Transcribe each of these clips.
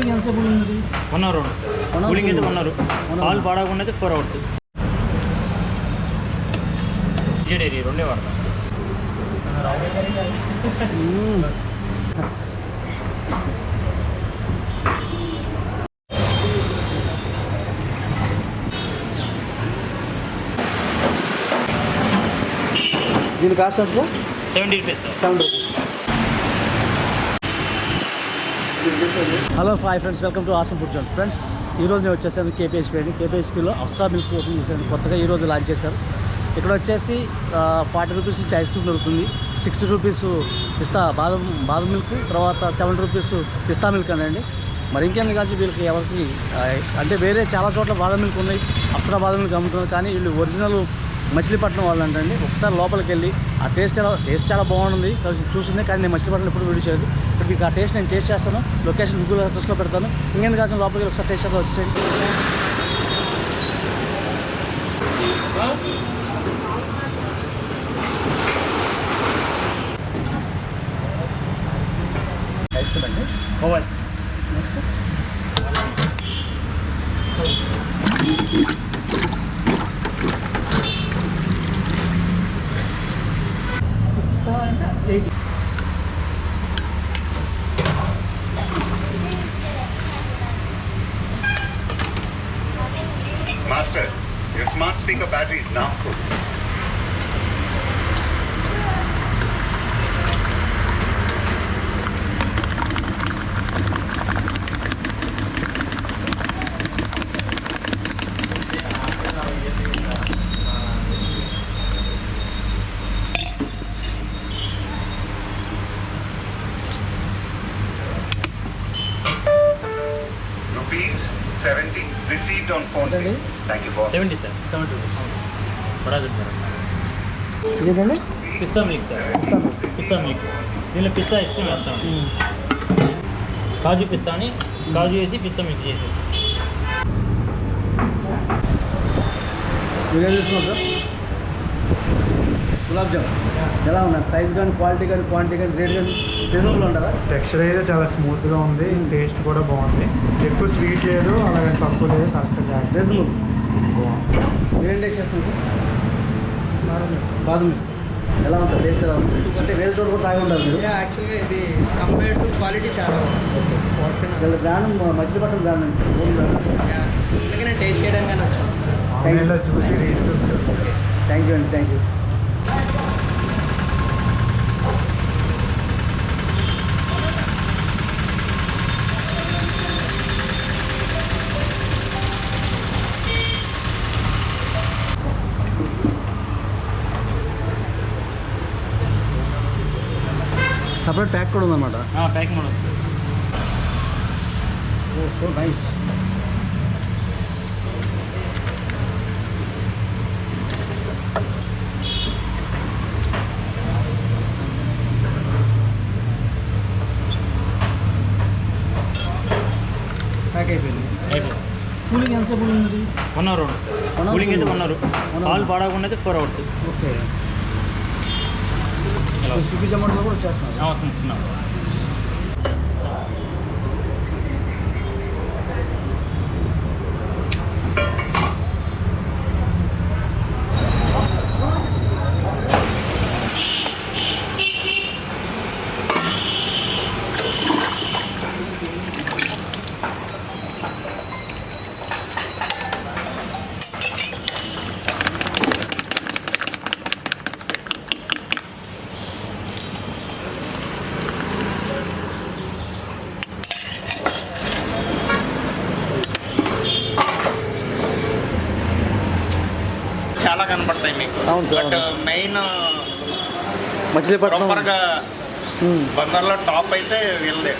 Cooling ఎంతసేపు ఉంది? 1 hour ఉంటుంది సార్. కూలింగ్ అయితే 1 అవర్, పాలు పాడకుండా అయితే 4 అవర్స్. డైరీ రెండే వాడతాం. దీని కాస్ట్ ఎంత sir? 70 rupees sir. 70 rupees. Hello hi friends, welcome to awesome food zone. Friends, ఈరోజు నేను వచ్చేసాను కేపీహెచ్పీ అండి. కేపీహెచ్పీలో అప్సరా మిల్క్ కొత్తగా ఈరోజు లాంచ్ చేశారు. ఇక్కడ వచ్చేసి 40 రూపీస్ నుంచి ఐస్ క్రీమ్ దొరుకుతుంది. 60 రూపీస్ పిస్తా బాదం మిల్క్, తర్వాత 70 రూపీస్ పిస్తా మిల్క్ అండి. మరి ఇంకేంది కాదు వీళ్ళకి ఎవరికి అంటే వేరే చాలా చోట్ల బాదం మిల్క్ ఉన్నాయి, అప్సరా బాదం మిల్క్ అమ్ముతున్నారు. కానీ వీళ్ళు ఒరిజినల్ మచిలీపట్నం వాళ్ళు అంటండి. ఒకసారి లోపలికి వెళ్ళి ఆ టేస్ట్ చాలా బాగుంది కలిసి చూసింది. కానీ నేను మచిలీపట్నం ఎప్పుడు వీడియో చేయదు. ఇప్పుడు మీకు ఆ టేస్ట్ నేను టేస్ట్ చేస్తాను. లొకేషన్ గూగుల్ అడ్రస్లో పెడతాను. ఇంకేంది కాదు లోపలికి ఒకసారి టేస్ట్ చేద్దాం వచ్చేసి. ఐస్ క్రీమ్ అండి. Owais next Master, your smart speaker battery is now full. ₹70 received on phone. Thank you, boss. 70 sir. 70 rupees. బడా చెప్పారు. ఇదేంటండి? పిస్తా మిల్క్ సార్. పిస్తా మిల్క్. దీనిలో పిస్తా ఐస్ క్రీమ్ వేస్తాం. కాజు పిస్తా అని కాజు వేసి పిస్తా మిల్క్ చేసేసి. మీరేం చూస్తున్నారు సార్? గులాబ్ జామ్ ఎలా ఉన్నారు? సైజ్ కానీ క్వాలిటీ కానీ క్వాంటిటీ కానీ రేట్ కానీ రీజనబుల్ ఉంటారా? టెక్స్చర్ అయితే చాలా స్మూత్గా ఉంది, టేస్ట్ కూడా బాగుంది. ఎక్కువ స్వీట్ లేదు, అలాగే తక్కువ లేదు, కరెక్ట్గా రీజనబుల్ బాగుంది. మీరేం టేస్ట్ చేస్తారు సార్? బాదం ఎలా ఉంటుంది? టేస్ట్ ఎలా ఉంది? అంటే వేరే చోట కూడా తాగి ఉంటారు మీరు? యాక్చువల్గా ఇది కంపేర్ టు క్వాలిటీ చాలా పోర్షన్ బ్రాండ్ మచిలీపట్నం బ్రాండ్ అండి సార్. Own brand. అందుకే నేను టేస్ట్ చేయడానికి వచ్చాను. ఆన్లైన్లో చూసి రీజన్స్. థ్యాంక్ యూ అండి, థ్యాంక్ యూ. సపరేట్ ప్యాక్ కూడా ఉందన్నమాట. ప్యాకింగ్ కూడా ఉంది. ఓ సో నైస్. ప్యాక్ అయిపోయింది. కూలింగ్ ఎంతసేపు ఉంది? 1 అవర్ ఉంటుంది సార్. కూలింగ్ అయితే 1 అవర్, పాలు పాడకుండా అయితే 4 అవర్స్. ఓకే. స్విగ్గీ జొమాటోలో కూడా వచ్చేస్తున్నారు. వస్తున్నాం. చాలా కనపడతాయి మీకు. అవును సార్. బట్ మెయిన్ మచిలీపట్నం ప్రాపర్గా బందర్లో టాప్ అయితే వీళ్ళదే.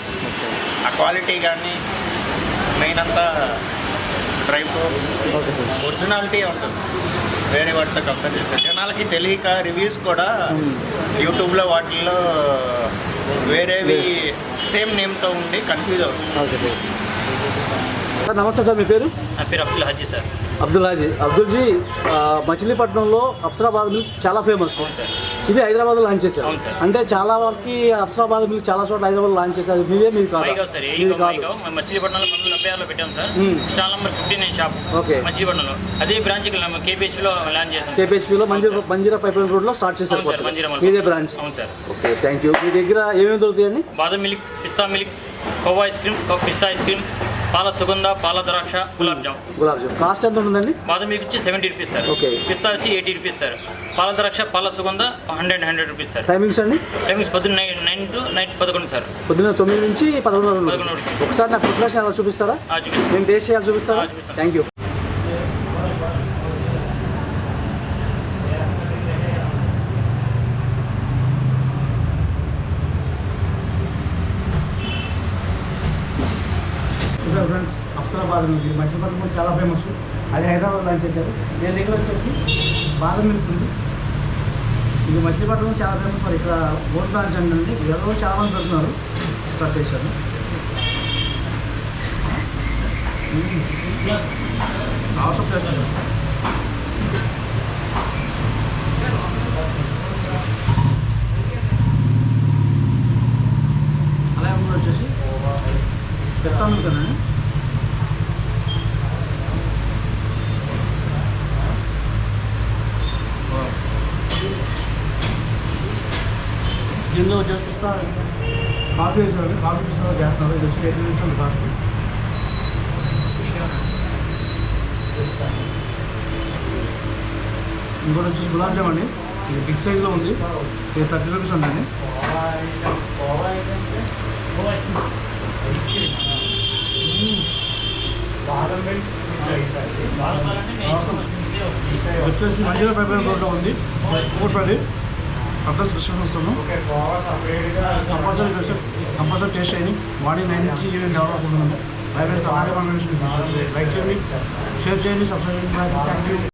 ఆ క్వాలిటీ కానీ మెయిన్ అంతా డ్రై ఫ్రూట్స్ ఒరిజినాలిటీ ఉంటుంది. వేరే వాటితో కంపేర్ చేస్తారు. జనాలకి తెలియక రివ్యూస్ కూడా యూట్యూబ్లో వాటిల్లో వేరేవి సేమ్ నేమ్తో ఉండి కన్ఫ్యూజ్ అవుతుంది. సార్ నమస్తే సార్, మీ పేరు? నా పేరు అబ్దుల్ హజీ సార్. అబ్దుల్జీ మచిలీపట్నంలో అప్సరాబాద్ మిల్క్ చాలా ఫేమస్. అవును సార్. ఇది హైదరాబాద్లో లాంచ్ చేశారు. అవును సార్. అంటే చాలా వరకు అప్సరాబాద్ మిల్క్ చాలా చోట్ల హైదరాబాద్ లాంచ్ చేశారు. మీదే మీది కాదు? మైగావ్ సార్. మీది కాదు. మైగావ్ మచిలీపట్నంలో 1976లో పెట్టాం sir. Stall number 59 shop okay. మచిలీపట్నంలో. అదే బ్రాంచ్ కేపీహెచ్పీలో లాంచ్ చేసాం. కేపీహెచ్పీలో మంజీరా పైప్ రోడ్లో స్టార్ట్ చేశారు. అవును సార్, మంజీరా మార్కెట్. మీదే బ్రాంచ్. అవును సార్. Okay, thank you. మీ దగ్గర ఏమేమి దొరుకుతాయండి? బాదం మిల్క్, పిస్తా మిల్క్, కోవా ఐస్ క్రీమ్, పిస్తా ఐస్ క్రీమ్, పాల సుగంధ, పాల ద్రాక్ష, గులాబ్ జామ్. కాస్ట్ ఎంత ఉంటుందండి? బాదం మిల్క్ వచ్చి 70 రూపీస్ సార్. ఓకే. పిస్తా వచ్చి 80 రూపీస్ సార్. పాల ద్రాక్ష, పాల సుగంధ 100 రూపీస్ సార్. టైమింగ్స్ అండి? టైమింగ్స్ పొద్దున్న 9 to నైట్ 11 సార్. పొద్దున్న 9 నుంచి 11 11. ఒకసారి నాకు ప్రిపరేషన్ ఎలా చూపిస్తారా? చూపిస్తాను. నేను టేస్ట్ చేయాలి, చూపిస్తారా? చూపిస్తాను. Thank you. చూసారు ఫ్రెండ్స్, అప్సరాబాద్ మిల్క్ మచిలీపట్నం కూడా చాలా ఫేమస్. అది హైదరాబాద్ లాంచ్ చేశారు. నేను దగ్గర వచ్చేసి బాదం మిల్క్ ఉంది. ఇది మచిలీపట్నం చాలా ఫేమస్. మరి ఇక్కడ బోట్ బ్రాంచ్ అండి, ఎవరో చాలా మంది పెడుతున్నారు. స్టార్ట్ చేశారు. అవసరం చేస్తారు. అలాగే కూడా వచ్చేసి తెస్తాను కదా. దీనిలో వచ్చేసి పిస్తా కాఫీ వేసారు. కాఫీ పిస్తా చేస్తున్నారు. ఇది వచ్చి 8 నిమిషాలు కాస్ట్. ఇంకోటి వచ్చేసి గులాబ్ జామ్ అండి. ఇది బిగ్ సైజ్లో ఉంది. ఇది 30 రూపీస్ ఉందండి. వచ్చేసి మంజీరా పైప్ రోడ్లో ఉంది. కూర్పల్లి అడ్రస్ డిస్క్రిప్షన్ ఇస్తాను. కంపల్సరీ టేస్ట్ చేయండి. మార్నింగ్ 9 నుంచి ఈవినింగ్ డెవలప్ అవుతుంది. అలాగే మన లైక్ చేయండి, షేర్ చేయండి, సబ్స్క్రైబ్ చేయండి. Thank you.